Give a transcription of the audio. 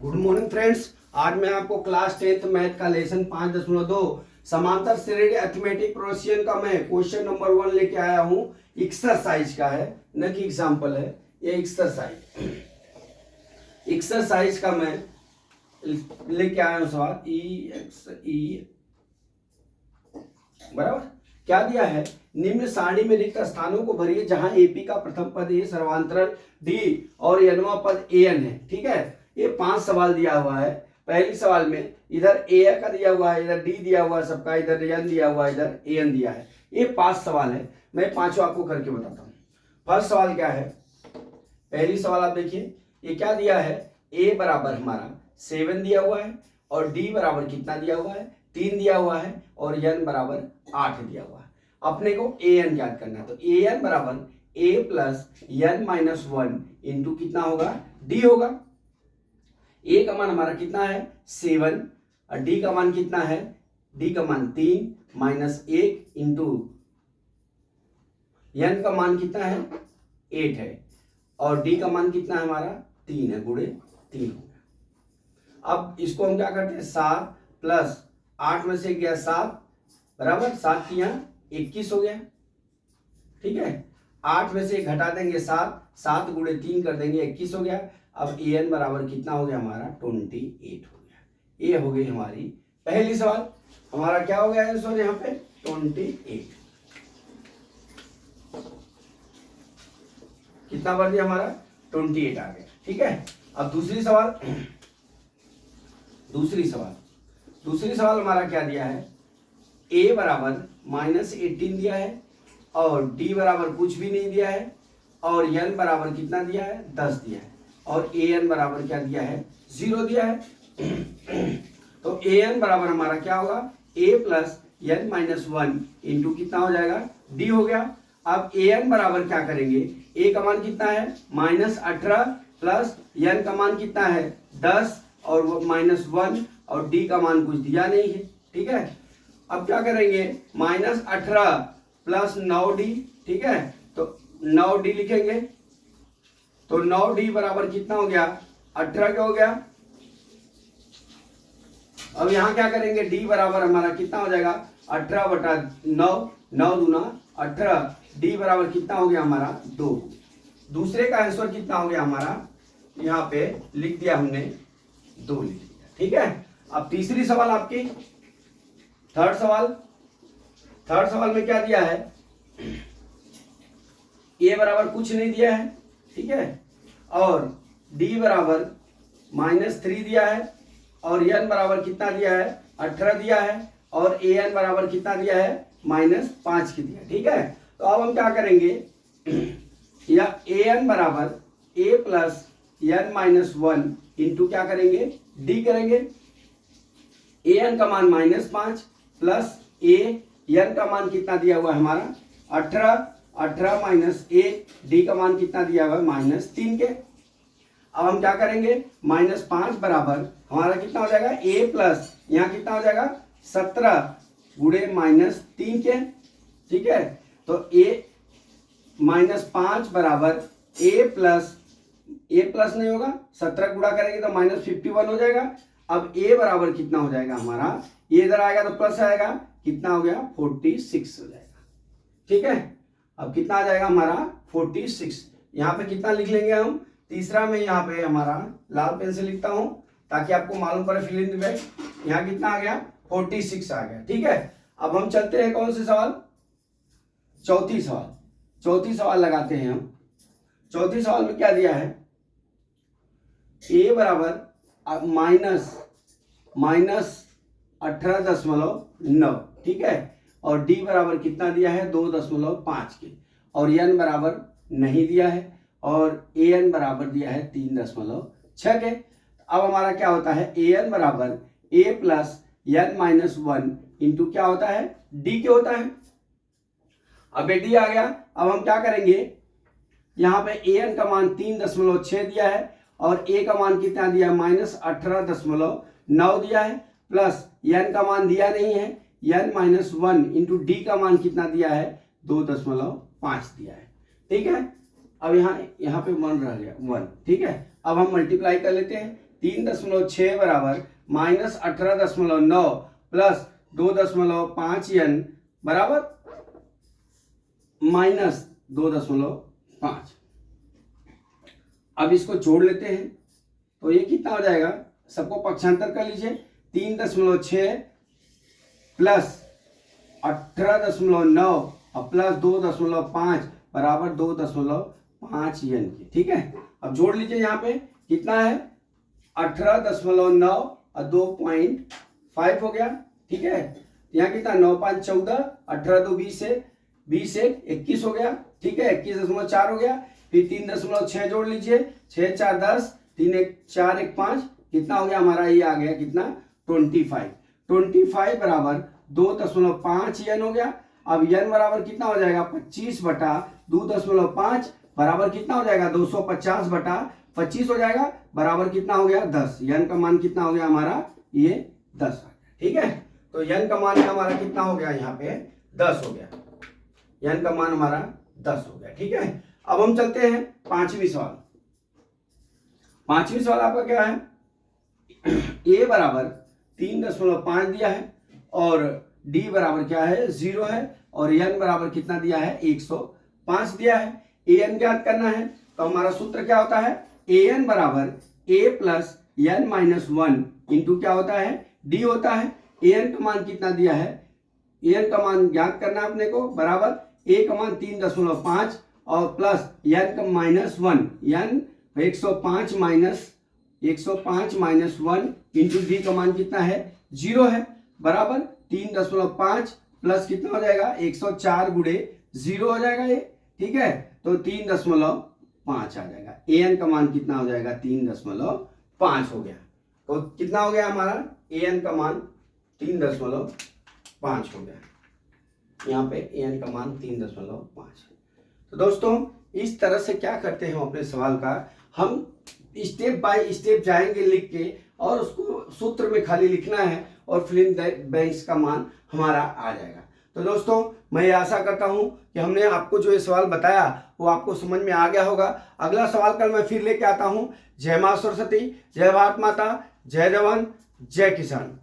Good morning friends. आज मैं आपको क्लास 10th मैथ का लेसन 5.2 समांतर श्रेणी अरिथमेटिक प्रोग्रेशन का मैं क्वेश्चन नंबर 1 लेके आया हूँ। एक्सरसाइज का है, न कि एग्जाम्पल है। ये एक्सरसाइज का मैं लेके आया हूँ सवाल ई बराबर। क्या दिया है? निम्न सारणी में रिक्त स्थानों को भरिए जहां एपी का प्रथम पद ए सर्वांतरण डी और एनवा पद एन है। ठीक है, ये 5 सवाल दिया हुआ है। पहली सवाल में इधर ए का दिया हुआ है, इधर डी दिया हुआ है सबका, इधर एन दिया हुआ है, इधर एन दिया है। ये 5 सवाल है, मैं पांचों आपको करके बताता हूँ। फर्स्ट सवाल क्या है? पहली सवाल आप देखिए, ये क्या दिया है? ए बराबर हमारा 7 दिया हुआ है और डी बराबर कितना दिया हुआ है? 3 दिया हुआ है और एन बराबर 8 दिया हुआ है। अपने को ए एन याद करना है, तो ए एन बराबर ए प्लस एन माइनस 1 इंटू कितना होगा? डी होगा। ए का मान हमारा कितना है? 7 और डी का मान कितना है? डी का मान 3 माइनस 1 इंटू एन का मान कितना है? 8 है और डी का मान कितना है हमारा? 3 है, गुणे 3 हो गया। अब इसको हम क्या करते हैं? 7 प्लस 8 में से गया 7 बराबर 7 की यहाँ 21 हो गया। ठीक है, 8 में से घटा देंगे 7 गुणे 3 कर देंगे 21 हो गया। अब ए एन बराबर कितना हो गया हमारा? 28 हो गया। ये हो गई हमारी पहली सवाल। हमारा क्या हो गया आंसर यहाँ पे? 28। कितना बढ़ गया हमारा? 28 आ गया। ठीक है, अब दूसरी सवाल हमारा क्या दिया है? ए बराबर -18 दिया है और डी बराबर कुछ भी नहीं दिया है और एन बराबर कितना दिया है? 10 दिया है और ए एन बराबर क्या दिया है? 0 दिया है। तो ए एन बराबर हमारा क्या होगा? ए प्लस एन माइनस 1 इंटू कितना हो जाएगा? डी हो गया। अब ए एन बराबर क्या करेंगे? ए का मान कितना है? -18 प्लस एन का मान कितना है? 10 और वो -1 और डी का मान कुछ दिया नहीं है। ठीक है, अब क्या करेंगे? -18 प्लस 9d। ठीक है, तो 9d लिखेंगे तो 9d बराबर कितना हो गया? 18 क्या हो गया? अब यहां क्या करेंगे? d बराबर हमारा कितना हो जाएगा? 18/9, 9 दूना 18, d बराबर कितना हो गया हमारा? 2। दूसरे का आंसर कितना हो गया हमारा? यहाँ पे लिख दिया हमने 2 लिख दिया। ठीक है, अब तीसरी सवाल आपकी, थर्ड सवाल में क्या दिया है? ए बराबर कुछ नहीं दिया है। ठीक है, और डी बराबर -3 दिया है और एन बराबर कितना दिया है? 18 दिया है और ए एन बराबर कितना दिया है? -5 की दिया। ठीक है, तो अब हम क्या करेंगे? या ए एन बराबर ए प्लस एन माइनस 1 इंटू क्या करेंगे? डी करेंगे। ए एन का मान -5 प्लस ए एन का मान कितना दिया हुआ है हमारा? 18 माइनस 1, डी का मान कितना दिया हुआ है? -3 के। अब हम क्या करेंगे? -5 बराबर हमारा कितना हो जाएगा? ए प्लस यहाँ कितना हो जाएगा? 17 गुणे -3 के। ठीक है, तो ए -5 बराबर ए प्लस नहीं होगा, 17 गुणा करेंगे तो -51 हो जाएगा। अब ए बराबर कितना हो जाएगा हमारा? ये इधर आएगा तो प्लस आएगा, कितना हो गया? 46 हो जाएगा। ठीक है, अब कितना आ जाएगा हमारा? 46। यहाँ पे कितना लिख लेंगे हम? तीसरा में यहाँ पे हमारा लाल पेन से लिखता हूं ताकि आपको मालूम पड़े फिल इन द ब्लैंक। यहाँ कितना आ गया? 46 आ गया। ठीक है, अब हम चलते हैं कौन से सवाल? चौथी सवाल लगाते हैं हम। चौथी सवाल में क्या दिया है? ए बराबर -18.9। ठीक है, और डी बराबर कितना दिया है? 2.5 के और एन बराबर नहीं दिया है और ए एन बराबर दिया है 3.6 के। अब हमारा क्या होता है? ए एन बराबर ए प्लस एन माइनस 1 इंटू क्या होता है? डी के होता है। अब ये डी आ गया। अब हम क्या करेंगे? यहाँ पे ए एन का मान 3.6 दिया है और ए का मान कितना दिया है? -18.9 दिया है प्लस एन का मान दिया नहीं है, n-1 इंटू डी का मान कितना दिया है? 2.5 दिया है। ठीक है, अब यहाँ पे 1 रह गया 1। ठीक है, अब हम मल्टीप्लाई कर लेते हैं। 3.6 बराबर माइनस 18.9 प्लस 2.5 बराबर माइनस 2.5। अब इसको जोड़ लेते हैं तो ये कितना हो जाएगा, सबको पक्षांतर कर लीजिए। 3.6 प्लस 18.9 और प्लस 2.5 बराबर 2.5 एन की। ठीक है, अब जोड़ लीजिए, यहाँ पे कितना है 18.9 और 2.5 हो गया। ठीक है, यहाँ कितना 9 5 14, 18 2 20 है, 20 1 21 हो गया। ठीक है, 21.4 हो गया। फिर 3.6 जोड़ लीजिए, 6 4 10, 3 1 4 1 5, कितना हो गया हमारा, ये आ गया कितना 25 बराबर 2.5 एन हो गया। अब एन बराबर कितना हो जाएगा 25 बटा 2.5 बराबर कितना हो जाएगा 250 बटा 25 हो जाएगा, बराबर कितना हो गया 10। एन का मान कितना हो गया हमारा, ये 10 आ गया। ठीक है, तो एन का मान हमारा कितना हो गया, यहाँ पे 10 हो गया। एन का मान हमारा 10 हो गया। ठीक है, अब हम चलते हैं पांचवी सवाल। पांचवी सवाल आपका क्या है, ए बराबर 3.5 दिया है और डी बराबर क्या है 0 है और एन बराबर कितना दिया है 105 दिया है। ए एन ज्ञात करना है, तो हमारा सूत्र क्या होता है, ए एन बराबर ए प्लस एन माइनस 1 इंटू क्या होता है डी होता है। ए एन का मान कितना दिया है, ए एन का मान ज्ञात करना है अपने को, बराबर ए का मान 3.5 और प्लस एन का minus 1, N 105 minus 1 into D का मान कितना है 0 है, बराबर 3.5 प्लस कितना हो जाएगा 104 गुणे 0 हो जाएगा ये। ठीक है, तो 3.5 आ जाएगा। ए एन का मान कितना हो जाएगा 3.5 हो गया। तो कितना हो गया हमारा, ए एन का मान 3.5 हो गया। यहाँ पे ए एन का मान 3.5। तो दोस्तों इस तरह से क्या करते हैं अपने सवाल का, हम स्टेप बाय स्टेप जाएंगे लिख के और उसको सूत्र में खाली लिखना है और फिल इन द ब्लैंक्स का मान हमारा आ जाएगा। तो दोस्तों मैं आशा करता हूं कि हमने आपको जो ये सवाल बताया वो आपको समझ में आ गया होगा। अगला सवाल कल मैं फिर लेके आता हूं। जय मां सरस्वती, जय भारत माता, जय जवान, जय किसान।